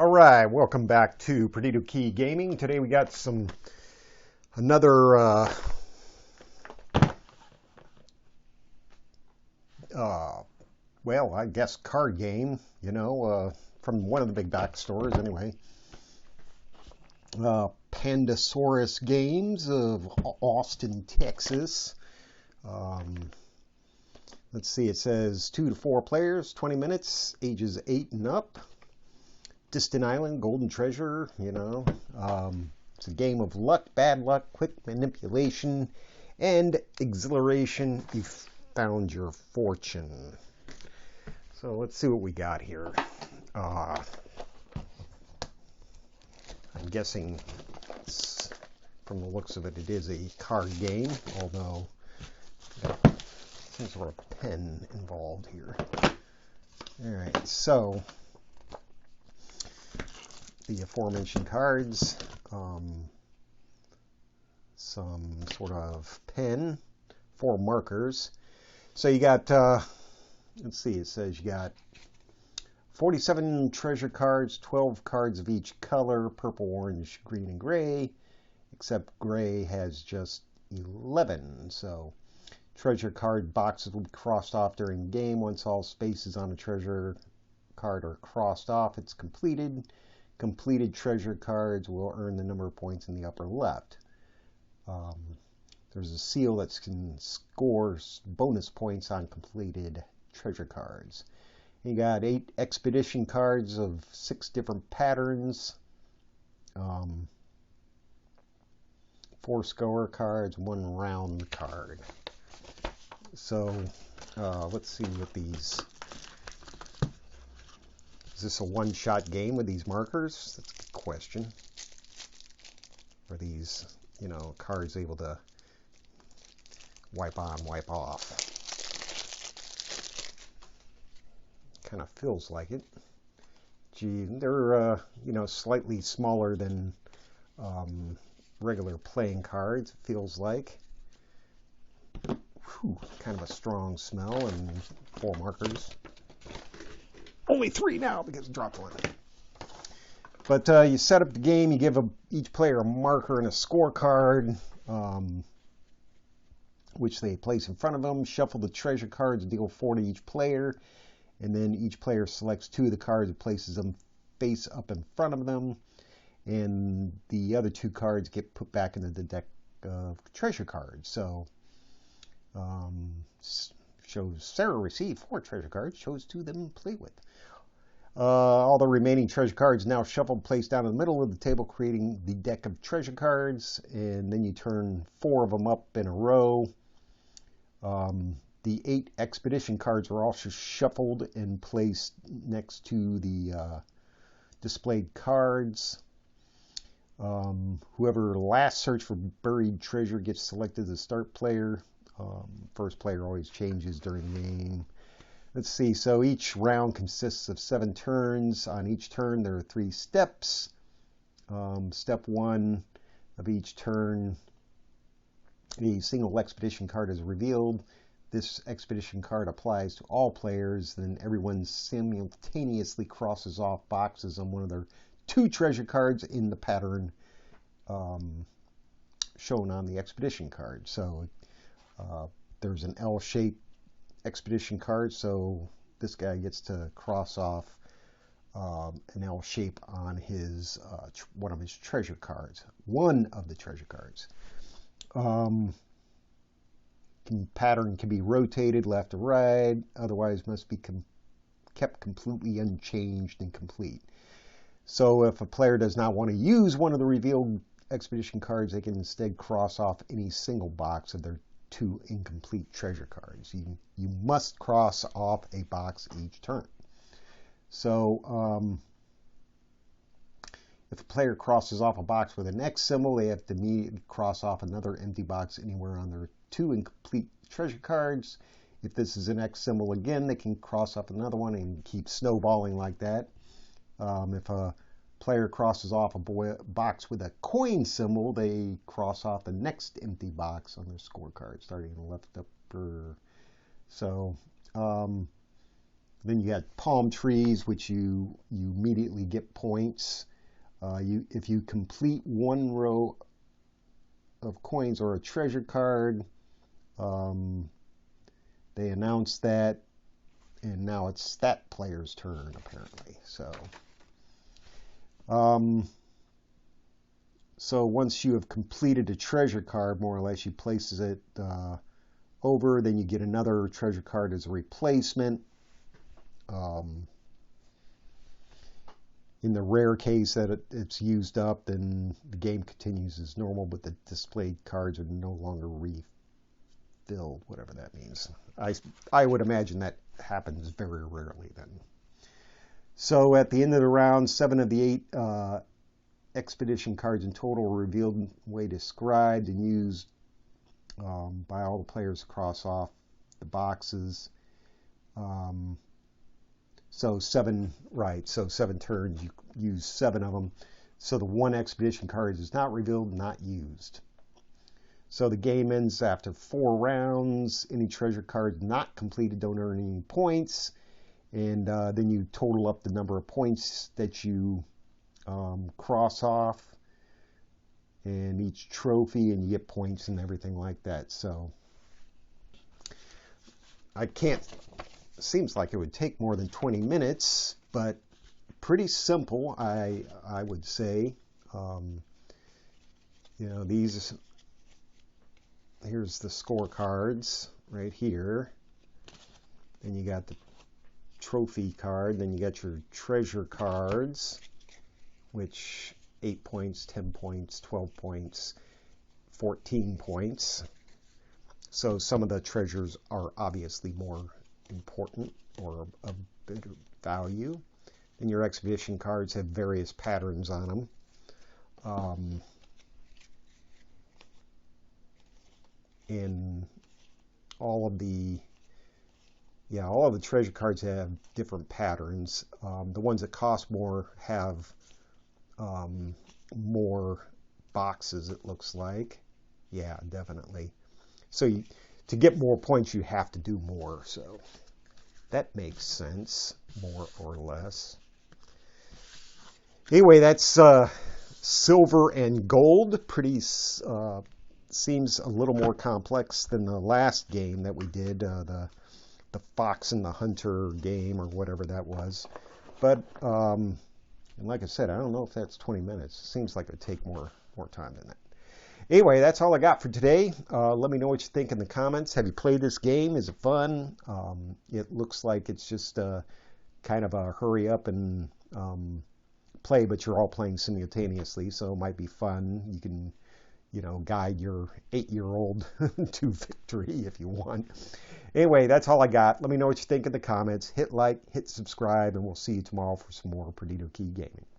All right, welcome back to Perdido Key Gaming. Today we got another well, I guess card game, from one of the big box stores anyway. Pandasaurus Games of Austin, Texas. Let's see, it says 2 to 4 players, 20 minutes, ages 8 and up. Distant Island, Golden Treasure, it's a game of luck, bad luck, quick manipulation, and exhilaration. You've found your fortune. So let's see what we got here. I'm guessing, from the looks of it, it is a card game, although there's some sort of pen involved here. All right, so the aforementioned cards, some sort of pen, 4 markers. So you got, let's see, it says you got 47 treasure cards, 12 cards of each color, purple, orange, green, and gray, except gray has just 11. So treasure card boxes will be crossed off during the game. Once all spaces on a treasure card are crossed off, it's completed. Completed treasure cards will earn the number of points in the upper left. There's a seal that can score bonus points on completed treasure cards. You got 8 expedition cards of 6 different patterns, 4 score cards, 1 round card. So let's see what these. Is this a one-shot game with these markers? That's a good question. Are these, cards able to wipe on, wipe off? Kind of feels like it. Gee, they're, slightly smaller than regular playing cards, it feels like. Whew, kind of a strong smell, and 4 markers. Only 3 now because I dropped 1. But you set up the game, you give each player a marker and a scorecard, which they place in front of them. Shuffle the treasure cards, deal 4 to each player, and then each player selects 2 of the cards and places them face up in front of them, and the other 2 cards get put back into the deck of treasure cards. So shows Sarah received 4 treasure cards, chose 2 of them to play with. All the remaining treasure cards now shuffled, placed down in the middle of the table, creating the deck of treasure cards, and then you turn 4 of them up in a row. The 8 expedition cards are also shuffled and placed next to the displayed cards. Whoever last searched for buried treasure gets selected as the start player. First player always changes during the game. Let's see, so each round consists of 7 turns. On each turn there are 3 steps. Step 1 of each turn, a single expedition card is revealed. This expedition card applies to all players. Then everyone simultaneously crosses off boxes on one of their 2 treasure cards in the pattern shown on the expedition card. So there's an L-shaped expedition card, so this guy gets to cross off an L shape on his one of his treasure cards. One of the treasure cards. Pattern can be rotated left to right, otherwise must be kept completely unchanged and complete. So if a player does not want to use one of the revealed expedition cards, they can instead cross off any single box of their 2 incomplete treasure cards. You must cross off a box each turn. So if a player crosses off a box with an X symbol, they have to immediately cross off another empty box anywhere on their 2 incomplete treasure cards. If this is an X symbol again, they can cross off another one and keep snowballing like that. If a player crosses off a box with a coin symbol, they cross off the next empty box on their scorecard, starting in the left upper. So Then you got palm trees, which you immediately get points. If you complete one row of coins or a treasure card, they announced that, and now it's that player's turn apparently. So once you have completed a treasure card, more or less, you places it over, then you get another treasure card as a replacement. In the rare case that it's used up, then the game continues as normal, but the displayed cards are no longer refilled, whatever that means. I would imagine that happens very rarely then. So at the end of the round, 7 of the 8 expedition cards in total were revealed in the way described and used by all the players to cross off the boxes. So 7 turns, you use 7 of them. So the 1 expedition card is not revealed, not used. So the game ends after 4 rounds. Any treasure cards not completed don't earn any points. And then you total up the number of points that you cross off and each trophy, and you get points and everything like that. So seems like it would take more than 20 minutes, but pretty simple, I would say. Here's the scorecards right here. Then you got the trophy card. Then you got your treasure cards, which 8 points, 10 points, 12 points, 14 points. So some of the treasures are obviously more important or of bigger value. And your expedition cards have various patterns on them. And all of the treasure cards have different patterns. The ones that cost more have more boxes, it looks like. Yeah, definitely. So to get more points, you have to do more. So that makes sense, more or less. Anyway, that's silver and gold. Pretty seems a little more complex than the last game that we did, the Fox and the Hunter game or whatever that was. But and like I said, I don't know if that's 20 minutes. It seems like it would take more time than that. Anyway, that's all I got for today. Let me know what you think in the comments. Have you played this game? Is it fun? It looks like it's just kind of a hurry up and play, but you're all playing simultaneously, so it might be fun. You can, guide your 8-year-old to victory if you want. Anyway, that's all I got. Let me know what you think in the comments. Hit like, hit subscribe, and we'll see you tomorrow for some more Perdido Key Gaming.